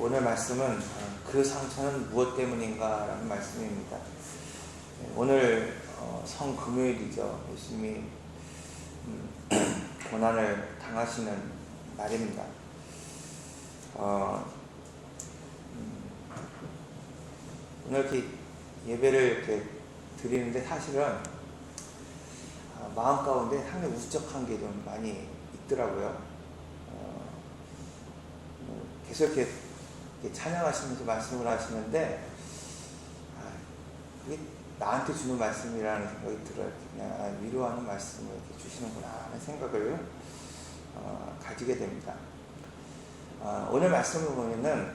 오늘 말씀은 그 상처는 무엇 때문인가 라는 말씀입니다. 오늘 성금요일이죠. 예수님이 고난을 당하시는 날입니다. 오늘 이렇게 예배를 이렇게 드리는데 사실은 마음 가운데 상당히 우적한 게 좀 많이 있더라고요. 계속 이렇게 찬양하시면서 말씀을 하시는데 그게 나한테 주는 말씀이라는 생각이 들어요. 그냥 위로하는 말씀을 이렇게 주시는구나 하는 생각을 가지게 됩니다. 오늘 말씀을 보면은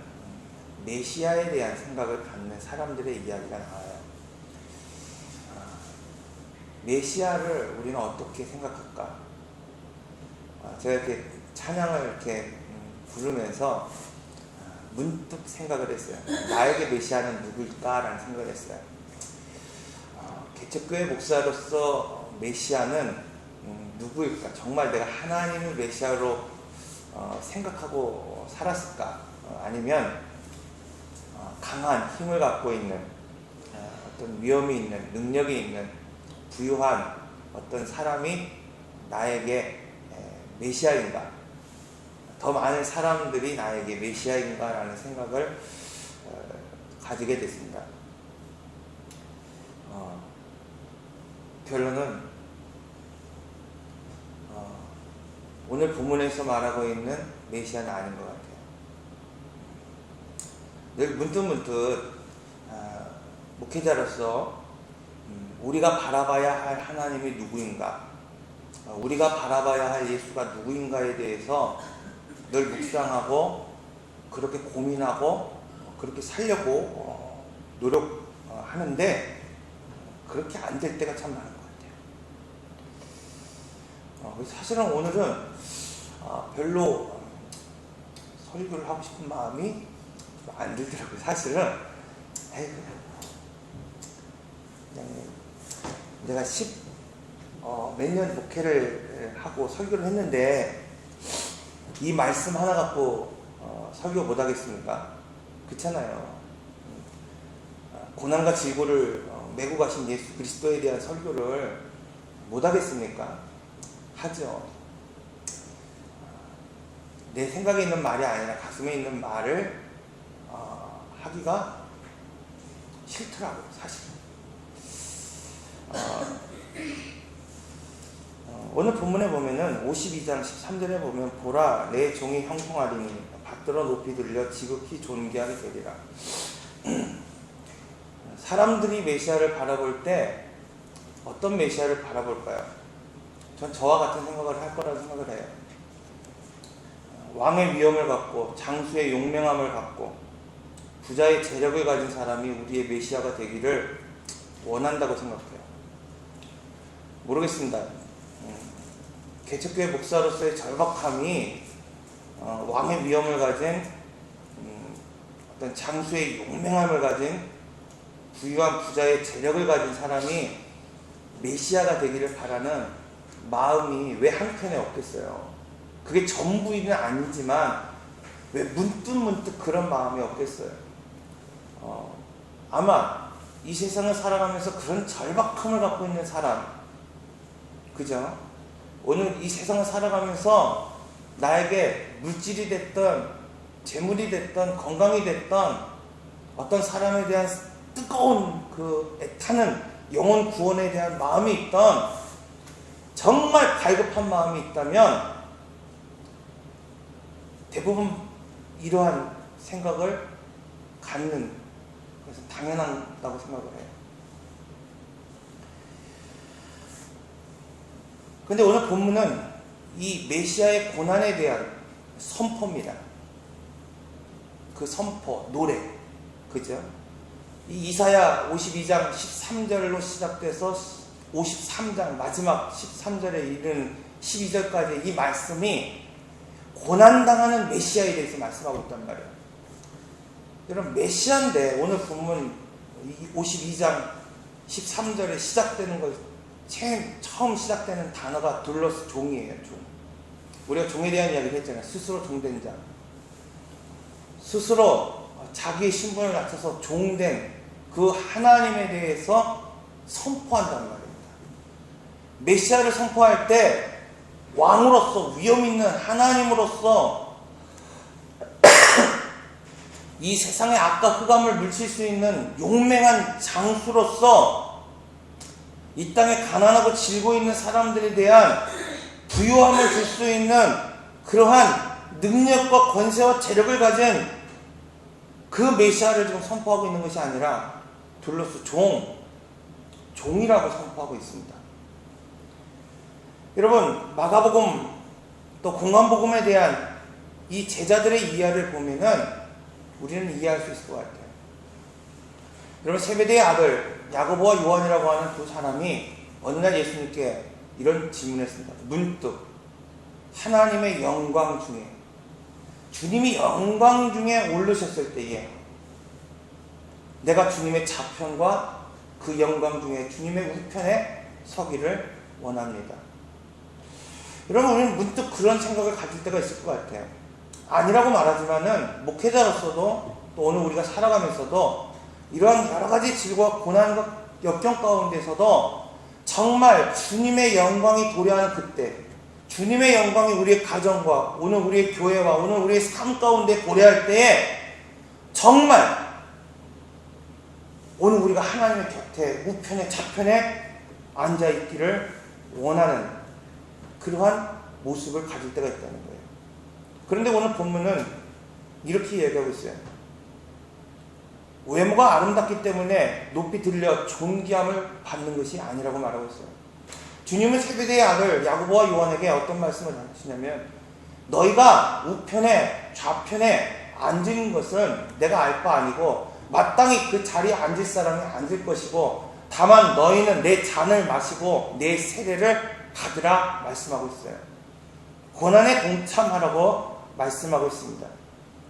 메시아에 대한 생각을 갖는 사람들의 이야기가 나와요. 메시아를 우리는 어떻게 생각할까? 제가 이렇게 찬양을 이렇게 부르면서 문득 생각을 했어요. 나에게 메시아는 누구일까라는 생각을 했어요. 개척교회 목사로서 메시아는 누구일까? 정말 내가 하나님을 메시아로 생각하고 살았을까? 아니면 강한 힘을 갖고 있는 어떤 위엄이 있는 능력이 있는 부유한 어떤 사람이 나에게 메시아인가? 더 많은 사람들이 나에게 메시아인가? 라는 생각을 가지게 됐습니다. 결론은 오늘 본문에서 말하고 있는 메시아는 아닌 것 같아요. 늘 문득문득 목회자로서 우리가 바라봐야 할 하나님이 누구인가, 우리가 바라봐야 할 예수가 누구인가에 대해서 늘 묵상하고 그렇게 고민하고 그렇게 살려고 노력하는데 그렇게 안 될 때가 참 많은 것 같아요. 사실은 오늘은 별로 설교를 하고 싶은 마음이 안 들더라고요. 사실은 그냥 내가 몇 년 목회를 하고 설교를 했는데 이 말씀 하나 갖고 설교 못 하겠습니까? 그렇잖아요. 고난과 질고를 메고 가신 예수 그리스도에 대한 설교를 못 하겠습니까? 하죠. 내 생각에 있는 말이 아니라 가슴에 있는 말을 하기가 싫더라고요, 사실은. 오늘 본문에 보면은 52장 13절에 보면 보라 내 종이 형통하리니 받들어 높이 들려 지극히 존귀하게 되리라. 사람들이 메시아를 바라볼 때 어떤 메시아를 바라볼까요? 전 저와 같은 생각을 할 거라고 생각을 해요. 왕의 위엄을 갖고 장수의 용맹함을 갖고 부자의 재력을 가진 사람이 우리의 메시아가 되기를 원한다고 생각해요. 모르겠습니다. 개척교회 목사로서의 절박함이 왕의 위엄을 가진 어떤 장수의 용맹함을 가진 부유한 부자의 재력을 가진 사람이 메시아가 되기를 바라는 마음이 왜 한켠에 없겠어요? 그게 전부는 아니지만 왜 문득문득 그런 마음이 없겠어요? 아마 이 세상을 살아가면서 그런 절박함을 갖고 있는 사람, 그죠? 오늘 이 세상을 살아가면서 나에게 물질이 됐던 재물이 됐던 건강이 됐던 어떤 사람에 대한 뜨거운 그 애타는 영혼 구원에 대한 마음이 있던 정말 갈급한 마음이 있다면 대부분 이러한 생각을 갖는, 그래서 당연하다고 생각을 해요. 근데 오늘 본문은 이 메시아의 고난에 대한 선포입니다. 그 선포, 노래, 그죠? 이 이사야 52장 13절로 시작돼서 53장 마지막 13절에 이른 12절까지 이 말씀이 고난당하는 메시아에 대해서 말씀하고 있단 말이에요. 여러분, 메시아인데 오늘 본문 52장 13절에 시작되는 것, 처음 시작되는 단어가 둘러스 종이에요. 종. 우리가 종에 대한 이야기를 했잖아요. 스스로 종된 자. 스스로 자기의 신분을 낮춰서 종된 그 하나님에 대해서 선포한다는 말입니다. 메시아를 선포할 때 왕으로서, 위엄 있는 하나님으로서 이 세상의 악과 흑암을 물칠 수 있는 용맹한 장수로서 이 땅에 가난하고 질고 있는 사람들에 대한 부유함을 줄 수 있는 그러한 능력과 권세와 재력을 가진 그 메시아를 지금 선포하고 있는 것이 아니라 둘러서 종이라고 선포하고 있습니다. 여러분, 마가복음 또 공관복음에 대한 이 제자들의 이야기를 보면은 우리는 이해할 수 있을 것 같아요. 여러분, 세베대의 아들 야고보와 요한이라고 하는 두 사람이 어느 날 예수님께 이런 질문을 했습니다. 문득 하나님의 영광 중에, 주님이 영광 중에 오르셨을 때에 내가 주님의 좌편과 그 영광 중에 주님의 우편에 서기를 원합니다. 여러분, 우리는 문득 그런 생각을 가질 때가 있을 것 같아요. 아니라고 말하지만은 목회자로서도 또 오늘 우리가 살아가면서도 이러한 여러 가지 질과 고난과 역경 가운데서도 정말 주님의 영광이 도래하는 그때, 주님의 영광이 우리의 가정과 오늘 우리의 교회와 오늘 우리의 삶 가운데 도래할 때에 정말 오늘 우리가 하나님의 곁에 우편에 좌편에 앉아있기를 원하는 그러한 모습을 가질 때가 있다는 거예요. 그런데 오늘 본문은 이렇게 얘기하고 있어요. 외모가 아름답기 때문에 높이 들려 존귀함을 받는 것이 아니라고 말하고 있어요. 주님은 세베대의 아들 야고보와 요한에게 어떤 말씀을 하시냐면, 너희가 우편에 좌편에 앉은 것은 내가 알 바 아니고 마땅히 그 자리에 앉을 사람이 앉을 것이고 다만 너희는 내 잔을 마시고 내 세례를 받으라 말씀하고 있어요. 고난에 동참하라고 말씀하고 있습니다.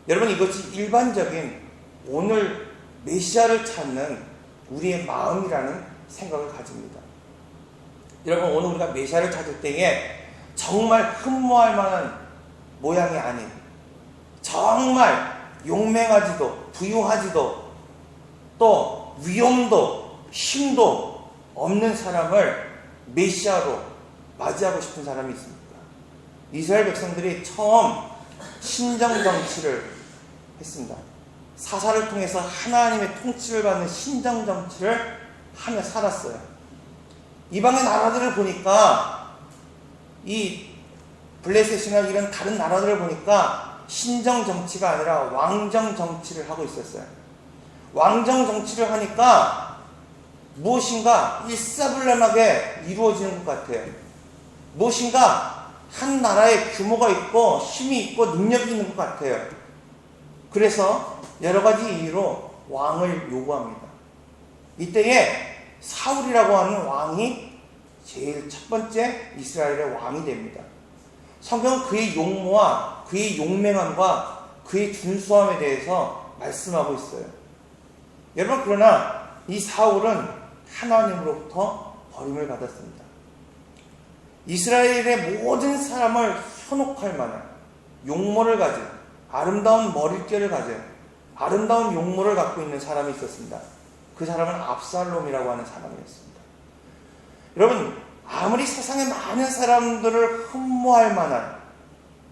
여러분, 이것이 일반적인 오늘 메시아를 찾는 우리의 마음이라는 생각을 가집니다. 여러분, 오늘 우리가 메시아를 찾을 때에 정말 흠모할 만한 모양이 아닌, 정말 용맹하지도 부유하지도 또 위엄도 힘도 없는 사람을 메시아로 맞이하고 싶은 사람이 있습니다. 이스라엘 백성들이 처음 신정정치를 했습니다. 사사를 통해서 하나님의 통치를 받는 신정정치를 하며 살았어요. 이방의 나라들을 보니까, 이 블레셋이나 이런 다른 나라들을 보니까 신정정치가 아니라 왕정정치를 하고 있었어요. 왕정정치를 하니까 무엇인가 일사불란하게 이루어지는 것 같아요. 무엇인가 한 나라의 규모가 있고 힘이 있고 능력이 있는 것 같아요. 그래서 여러 가지 이유로 왕을 요구합니다. 이때에 사울이라고 하는 왕이 제일 첫 번째 이스라엘의 왕이 됩니다. 성경은 그의 용모와 그의 용맹함과 그의 준수함에 대해서 말씀하고 있어요. 여러분, 그러나 이 사울은 하나님으로부터 버림을 받았습니다. 이스라엘의 모든 사람을 현혹할 만한 용모를 가진, 아름다운 머릿결을 가진 아름다운 용모를 갖고 있는 사람이 있었습니다. 그 사람은 압살롬이라고 하는 사람이었습니다. 여러분, 아무리 세상에 많은 사람들을 흠모할 만한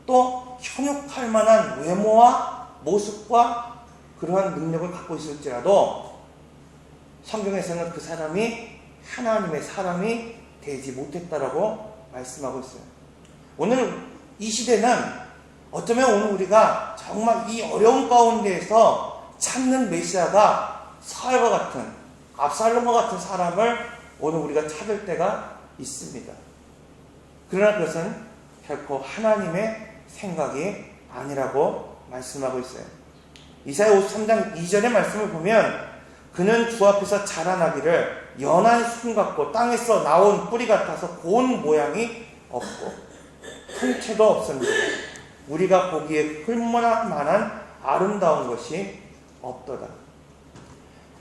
또 현혹할 만한 외모와 모습과 그러한 능력을 갖고 있을지라도 성경에서는 그 사람이 하나님의 사람이 되지 못했다라고 말씀하고 있어요. 오늘 이 시대는 어쩌면 오늘 우리가 정말 이 어려운 가운데에서 찾는 메시아가 사울과 같은, 압살롬과 같은 사람을 오늘 우리가 찾을 때가 있습니다. 그러나 그것은 결코 하나님의 생각이 아니라고 말씀하고 있어요. 이사야 53장 2절의 말씀을 보면, 그는 주 앞에서 자라나기를 연한 순 같고 땅에서 나온 뿌리 같아서 고운 모양이 없고 통체도 없습니다. 우리가 보기에 흠모할 만한 아름다운 것이 없도다.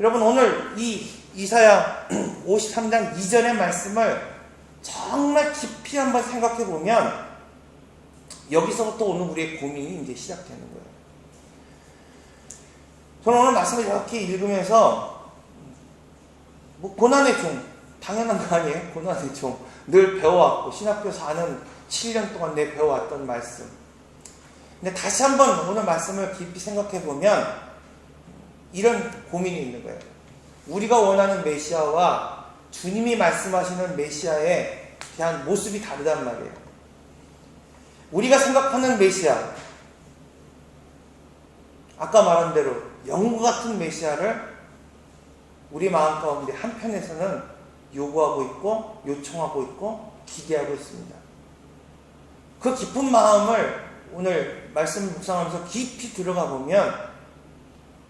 여러분, 오늘 이 이사야 53장 2절의 말씀을 정말 깊이 한번 생각해 보면 여기서부터 오늘 우리의 고민이 이제 시작되는 거예요. 저는 오늘 말씀을 이렇게 읽으면서 뭐 고난의 종, 당연한 거 아니에요? 고난의 종. 늘 배워왔고 신학교 4년 7년 동안 내 배워왔던 말씀. 근데 다시 한번 오늘 말씀을 깊이 생각해 보면 이런 고민이 있는 거예요. 우리가 원하는 메시아와 주님이 말씀하시는 메시아에 대한 모습이 다르단 말이에요. 우리가 생각하는 메시아, 아까 말한 대로 영과 같은 메시아를 우리 마음 가운데 한편에서는 요구하고 있고 요청하고 있고 기대하고 있습니다. 그 깊은 마음을 오늘 말씀을 묵상하면서 깊이 들어가 보면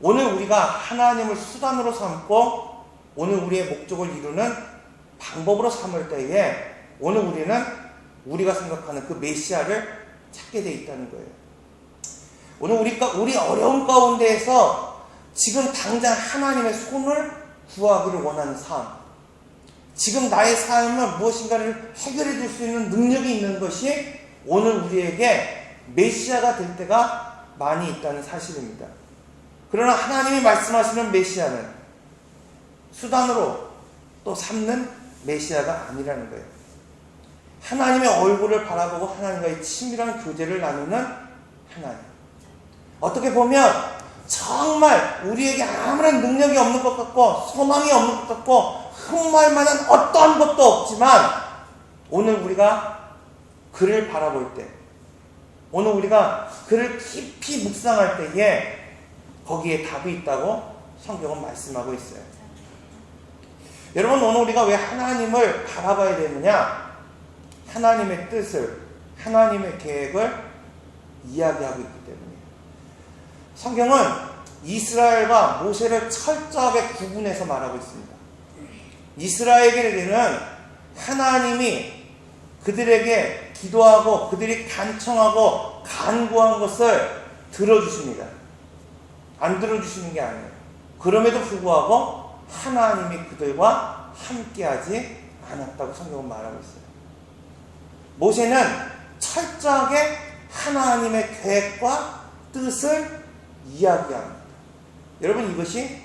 오늘 우리가 하나님을 수단으로 삼고 오늘 우리의 목적을 이루는 방법으로 삼을 때에 오늘 우리는 우리가 생각하는 그 메시아를 찾게 되어 있다는 거예요. 오늘 우리 어려운 가운데에서 지금 당장 하나님의 손을 구하기를 원하는 삶, 지금 나의 삶은 무엇인가를 해결해 줄 수 있는 능력이 있는 것이 오늘 우리에게 메시아가 될 때가 많이 있다는 사실입니다. 그러나 하나님이 말씀하시는 메시아는 수단으로 또 삼는 메시아가 아니라는 거예요. 하나님의 얼굴을 바라보고 하나님과의 친밀한 교제를 나누는 하나님. 어떻게 보면 정말 우리에게 아무런 능력이 없는 것 같고 소망이 없는 것 같고 흠모할 만한 어떠한 것도 없지만 오늘 우리가 그를 바라볼 때, 오늘 우리가 그를 깊이 묵상할 때에 거기에 답이 있다고 성경은 말씀하고 있어요. 여러분, 오늘 우리가 왜 하나님을 바라봐야 되느냐? 하나님의 뜻을, 하나님의 계획을 이야기하고 있기 때문이에요. 성경은 이스라엘과 모세를 철저하게 구분해서 말하고 있습니다. 이스라엘에게는 하나님이 그들에게 기도하고 그들이 간청하고 간구한 것을 들어주십니다. 안 들어주시는 게 아니에요. 그럼에도 불구하고 하나님이 그들과 함께하지 않았다고 성경은 말하고 있어요. 모세는 철저하게 하나님의 계획과 뜻을 이야기합니다. 여러분, 이것이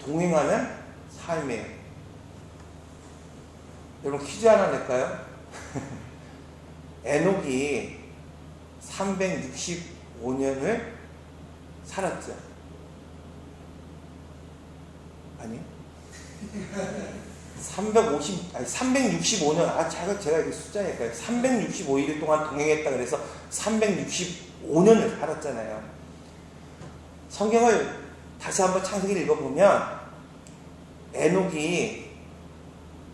동행하는 삶이에요. 여러분, 퀴즈 하나 낼까요? 에녹이 365년을 살았죠. 아니? 365년, 제가 이게 숫자니까요. 365일 동안 동행했다 그래서 365년을 살았잖아요. 성경을 다시 한번 창세기를 읽어보면 에녹이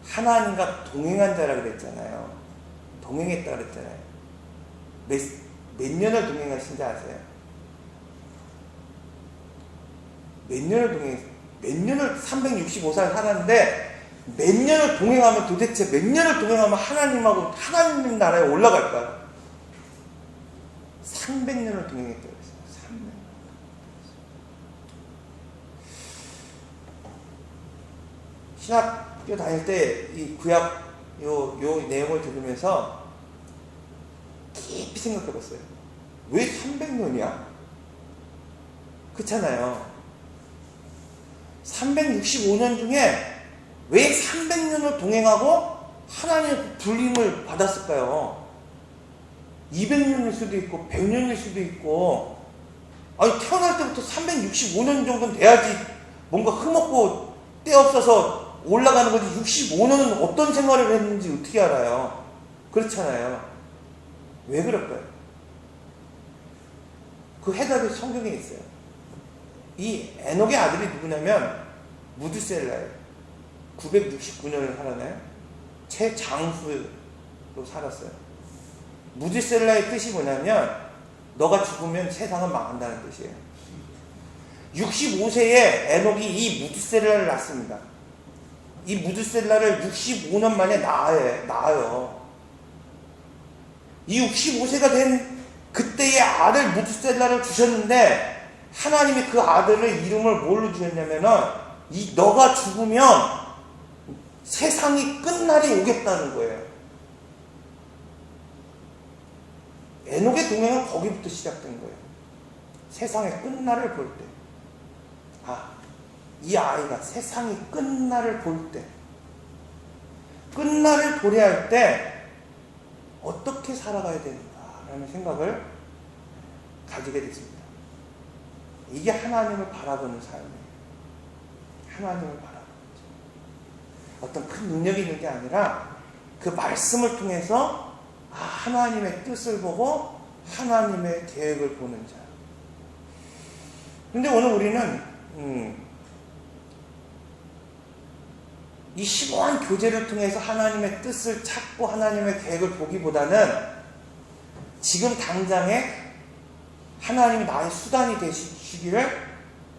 하나님과 동행한 자라 그랬잖아요. 동행했다 그랬잖아요. 몇 년을 동행하신지 아세요? 몇 년을 365살 살았는데 몇 년을 동행하면 도대체 몇 년을 동행하면 하나님하고 하나님 나라에 올라갈까요? 300년을 동행했다고 했어요. 300년. 신학교 다닐 때 이 구약 요 내용을 들으면서 깊이 생각해 봤어요. 왜 300년이야? 그렇잖아요. 365년 중에 왜 300년을 동행하고 하나님의 불림을 받았을까요? 200년일 수도 있고 100년일 수도 있고, 아니 태어날 때부터 365년 정도는 돼야지 뭔가 흠없고 때 없어서 올라가는 거지. 65년은 어떤 생활을 했는지 어떻게 알아요? 그렇잖아요. 왜 그럴까요? 그 해답이 성경에 있어요. 이 에녹의 아들이 누구냐면 무드셀라예요. 969년을 살았나요? 최장수로 살았어요. 무드셀라의 뜻이 뭐냐면 너가 죽으면 세상은 망한다는 뜻이에요. 65세에 에녹이 이 무드셀라를 낳습니다. 이 무드셀라를 65년 만에 낳아요. 이 65세가 된 그때의 아들 무드셀라를 주셨는데 하나님이 그 아들의 이름을 뭘로 주셨냐면은 너가 죽으면 세상이 끝날이 오겠다는 거예요. 에녹의 동행은 거기부터 시작된 거예요. 세상의 끝날을 볼 때. 이 아이가 세상이 끝날을 볼 때, 끝날을 도래할 때 어떻게 살아가야 되는가라는 생각을 가지게 됐습니다. 이게 하나님을 바라보는 삶이에요. 하나님을 바라보는 삶. 어떤 큰 능력이 있는 게 아니라 그 말씀을 통해서 하나님의 뜻을 보고 하나님의 계획을 보는 자. 근데 오늘 우리는 이 심오한 교제를 통해서 하나님의 뜻을 찾고 하나님의 계획을 보기보다는 지금 당장에 하나님이 나의 수단이 되시기를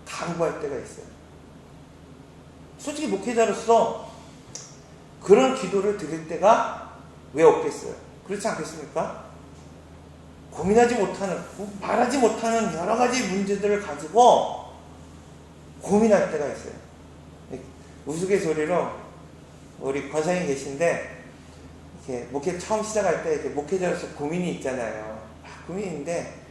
간구할 때가 있어요. 솔직히 목회자로서 그런 기도를 드릴 때가 왜 없겠어요? 그렇지 않겠습니까? 고민하지 못하는, 말하지 못하는 여러 가지 문제들을 가지고 고민할 때가 있어요. 우스갯소리로 우리 권사님 계신데 이렇게 목회 처음 시작할 때 이렇게 목회자로서 고민이 있잖아요. 고민인데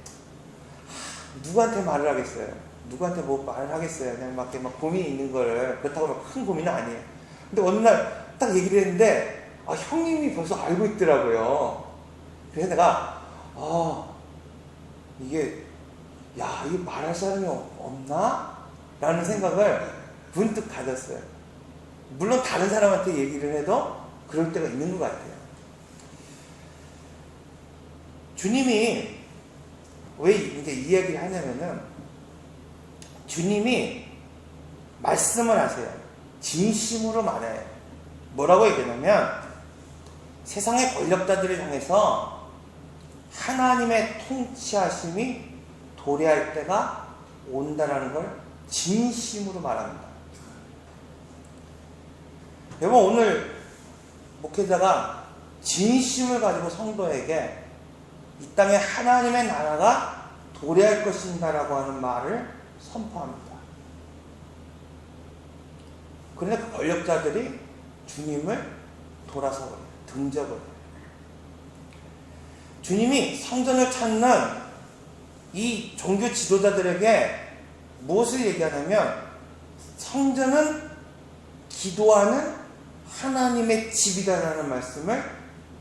누구한테 말을 하겠어요? 누구한테 뭐 말을 하겠어요? 그냥 막 고민이 있는 거를, 그렇다고 막 큰 고민은 아니에요. 근데 어느 날 딱 얘기를 했는데 형님이 벌써 알고 있더라고요. 그래서 내가 이게 말할 사람이 없나? 라는 생각을 문득 가졌어요. 물론 다른 사람한테 얘기를 해도 그럴 때가 있는 것 같아요. 주님이 왜 이제 이 이야기를 하냐면은 주님이 말씀을 하세요. 진심으로 말해요. 뭐라고 얘기하냐면 세상의 권력자들을 향해서 하나님의 통치하심이 도래할 때가 온다라는 걸 진심으로 말합니다. 여러분, 오늘 목회자가 진심을 가지고 성도에게 이 땅에 하나님의 나라가 도래할 것인다라고 하는 말을 선포합니다. 그런데 그 권력자들이 주님을 돌아서버려요. 등져버려요. 주님이 성전을 찾는 이 종교 지도자들에게 무엇을 얘기하냐면 성전은 기도하는 하나님의 집이다라는 말씀을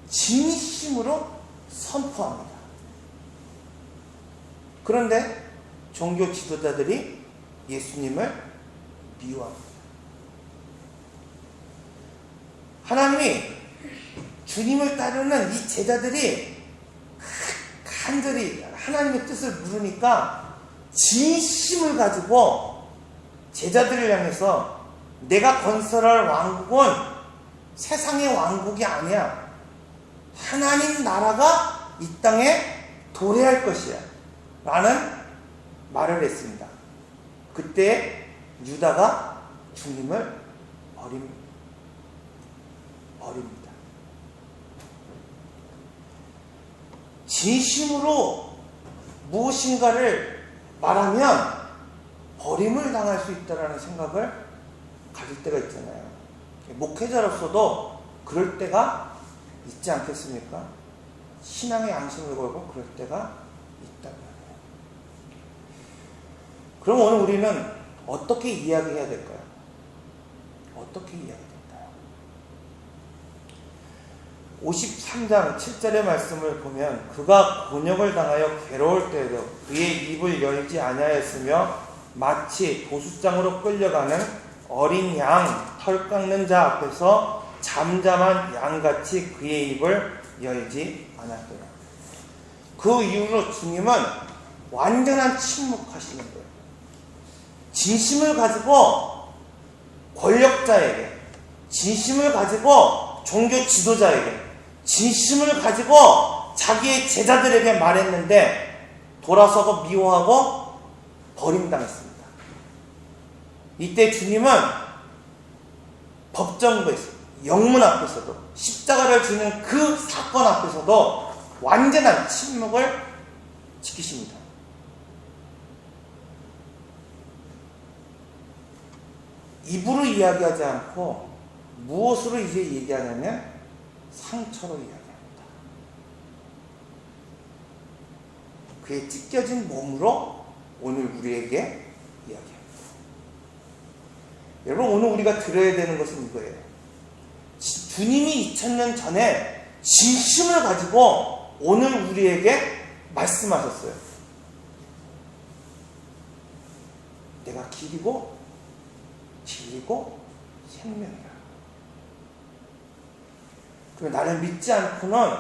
진심으로 선포합니다. 그런데 종교 지도자들이 예수님을 미워합니다. 하나님이 주님을 따르는 이 제자들이 간절히 하나님의 뜻을 물으니까 진심을 가지고 제자들을 향해서 내가 건설할 왕국은 세상의 왕국이 아니야. 하나님 나라가 이 땅에 도래할 것이야. 라는 말을 했습니다. 그때 유다가 주님을 버립니다. 진심으로 무엇인가를 말하면 버림을 당할 수 있다는 생각을 가질 때가 있잖아요. 목회자로서도 그럴 때가 있지 않겠습니까? 신앙의 양심을 걸고 그럴 때가 있단 말이에요. 그럼 오늘 우리는 어떻게 이야기해야 될까요? 어떻게 이야기해야 될까요? 53장 7절의 말씀을 보면 그가 곤욕을 당하여 괴로울 때에도 그의 입을 열지 아니하였으며 마치 도수장으로 끌려가는 어린 양 털 깎는 자 앞에서 잠잠한 양같이 그의 입을 열지 않았더라. 그 이후로 주님은 완전한 침묵하시는 거예요. 진심을 가지고 권력자에게, 진심을 가지고 종교 지도자에게, 진심을 가지고 자기의 제자들에게 말했는데 돌아서고 미워하고 버림당했습니다. 이때 주님은 법정부에서, 영문 앞에서도, 십자가를 지는 그 사건 앞에서도 완전한 침묵을 지키십니다. 입으로 이야기하지 않고 무엇으로 이제 얘기하냐면 상처로 이야기합니다. 그의 찢겨진 몸으로 오늘 우리에게 이야기합니다. 여러분, 오늘 우리가 들어야 되는 것은 이거예요. 주님이 2000년 전에 진심을 가지고 오늘 우리에게 말씀하셨어요. 내가 길이고 진리고 생명이라. 그리고 나를 믿지 않고는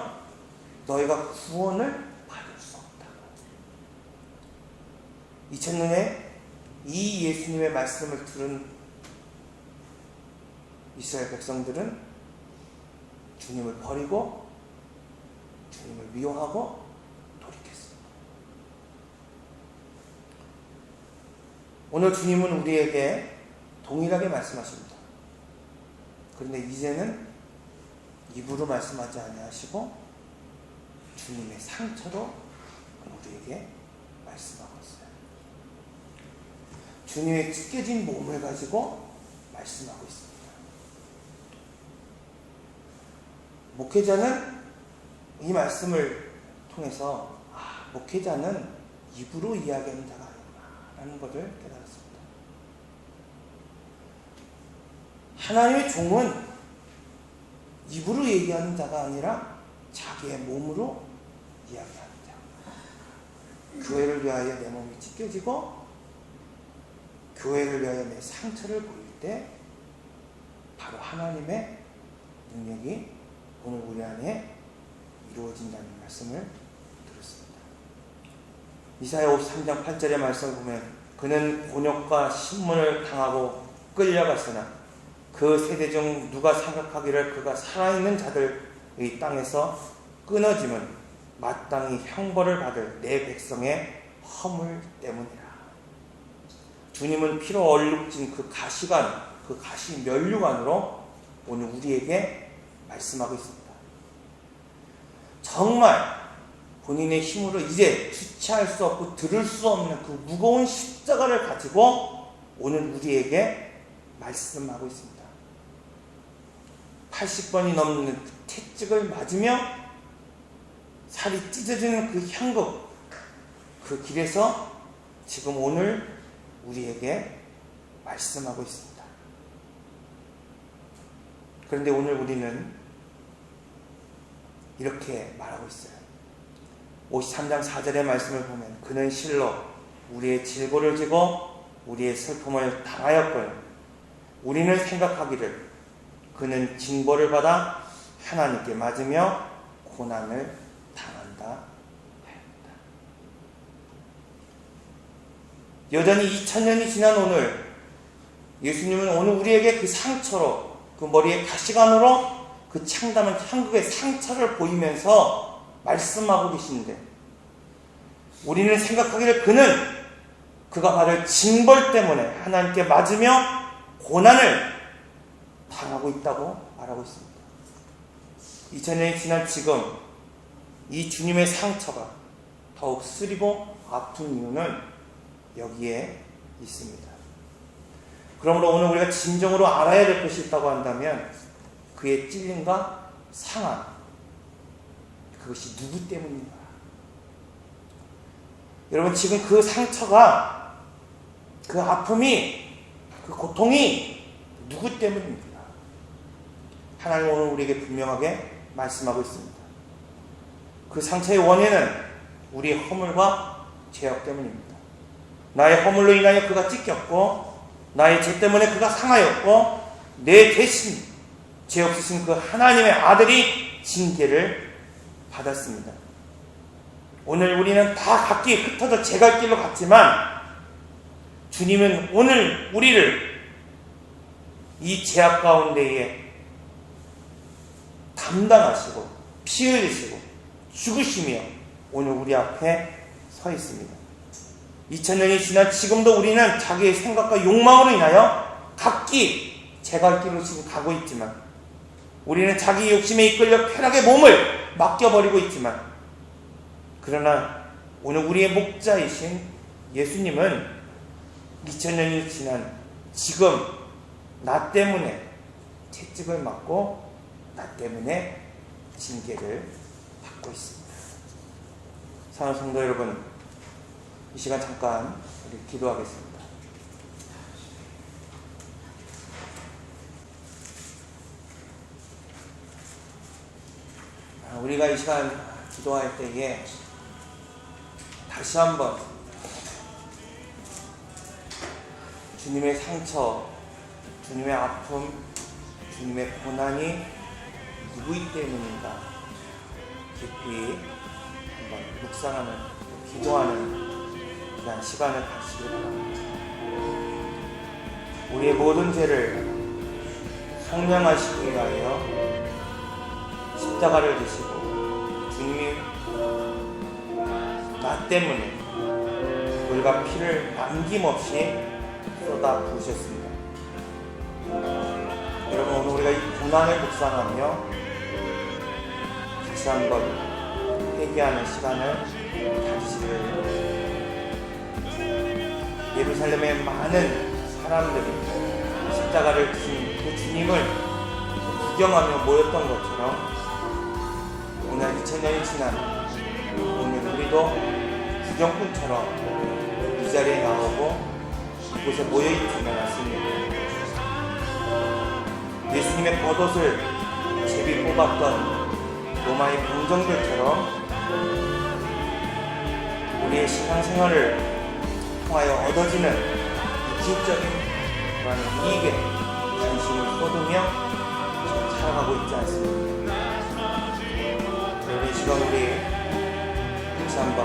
너희가 구원을 받을 수 없다. 2000년에 이 예수님의 말씀을 들은 이스라엘 백성들은 주님을 버리고 주님을 미워하고 돌이켰습니다. 오늘 주님은 우리에게 동일하게 말씀하십니다. 그런데 이제는 입으로 말씀하지 아니하시고 주님의 상처로 우리에게 말씀하고 있어요. 주님의 찢겨진 몸을 가지고 말씀하고 있습니다. 목회자는 이 말씀을 통해서 목회자는 입으로 이야기하는 자가 아니구나 라는 것을 깨달았습니다. 하나님의 종은 입으로 얘기하는 자가 아니라 자기의 몸으로 이야기하는 자. 교회를 위하여 내 몸이 찢겨지고 교회를 위하여 내 상처를 보일 때 바로 하나님의 능력이 오늘 우리 안에 이루어진다는 말씀을 들었습니다. 이사야 53장 8절의 말씀을 보면 그는 곤욕과 신문을 당하고 끌려갔으나 그 세대 중 누가 생각하기를 그가 살아있는 자들의 땅에서 끊어짐은 마땅히 형벌을 받을 내 백성의 허물 때문이라. 주님은 피로 얼룩진 그 가시관, 그 가시 면류관으로 오늘 우리에게 말씀하고 있습니다. 정말 본인의 힘으로 이제 주체할 수 없고 들을 수 없는 그 무거운 십자가를 가지고 오늘 우리에게 말씀하고 있습니다. 80번이 넘는 채찍을 맞으며 살이 찢어지는 그 향극, 그 길에서 지금 오늘 우리에게 말씀하고 있습니다. 그런데 오늘 우리는 이렇게 말하고 있어요. 53장 4절의 말씀을 보면 그는 실로 우리의 질고를 지고 우리의 슬픔을 당하였거늘 우리는 생각하기를 그는 징벌을 받아 하나님께 맞으며 고난을 당한다 하였다. 여전히 2000년이 지난 오늘 예수님은 오늘 우리에게 그 상처로 그 머리에 가시관으로 그 창담한 한국의 상처를 보이면서 말씀하고 계시는데 우리는 생각하기를 그가 받을 징벌 때문에 하나님께 맞으며 고난을 당하고 있다고 말하고 있습니다. 2000년이 지난 지금 이 주님의 상처가 더욱 쓰리고 아픈 이유는 여기에 있습니다. 그러므로 오늘 우리가 진정으로 알아야 될 것이 있다고 한다면 그의 찔림과 상함, 그것이 누구 때문인가? 여러분, 지금 그 상처가, 그 아픔이, 그 고통이 누구 때문입니까? 하나님은 오늘 우리에게 분명하게 말씀하고 있습니다. 그 상처의 원인은 우리의 허물과 죄악 때문입니다. 나의 허물로 인하여 그가 찢겼고 나의 죄 때문에 그가 상하였고 내 대신 죄 없으신 그 하나님의 아들이 징계를 받았습니다. 오늘 우리는 다 각기 흩어져 제갈 길로 갔지만 주님은 오늘 우리를 이 죄악 가운데에 담당하시고 피 흘리시고 죽으시며 오늘 우리 앞에 서 있습니다. 2000년이 지난 지금도 우리는 자기의 생각과 욕망으로 인하여 각기 제갈 길로 지금 가고 있지만 우리는 자기 욕심에 이끌려 쾌락의 몸을 맡겨버리고 있지만 그러나 오늘 우리의 목자이신 예수님은 2000년이 지난 지금 나 때문에 채찍을 맞고 나 때문에 징계를 받고 있습니다. 사랑하는 성도 여러분, 이 시간 잠깐 우리 기도하겠습니다. 우리가 이 시간 기도할 때에 다시 한번 주님의 상처, 주님의 아픔, 주님의 고난이 누구이기 때문인가 깊이 한번 묵상하는, 기도하는 그런 시간을 가지시기 바랍니다. 우리의 모든 죄를 성량하시기 위하여 십자가를 지시고 주님이 나 때문에 물과 피를 남김없이 쏟아 부으셨습니다. 여러분, 오늘 우리가 이 고난을 묵상하며 다시 한번 회개하는 시간을 가지시기를, 예루살렘의 많은 사람들이 십자가를 지신 그 주님을 구경하며 모였던 것처럼 오늘 2000년이 지난 오늘 우리도 구경꾼처럼 이 자리에 나오고 이곳에 모여있지는 않습니다. 예수님의 겉옷을 제비 뽑았던 로마의 병정들처럼 우리의 신앙생활을 통하여 얻어지는 기업적인 그런 이익에 관심을 쏟으며 살아가고 있지 않습니까? 이 시간 우리 다시 한번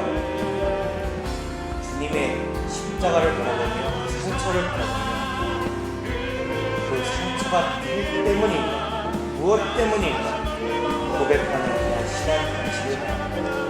주님의 십자가를 바라보며 상처를 바라보며 그 상처가 누구 때문인가, 무엇 때문인가 고백하는 그냥 시간 가지시길 바랍니다.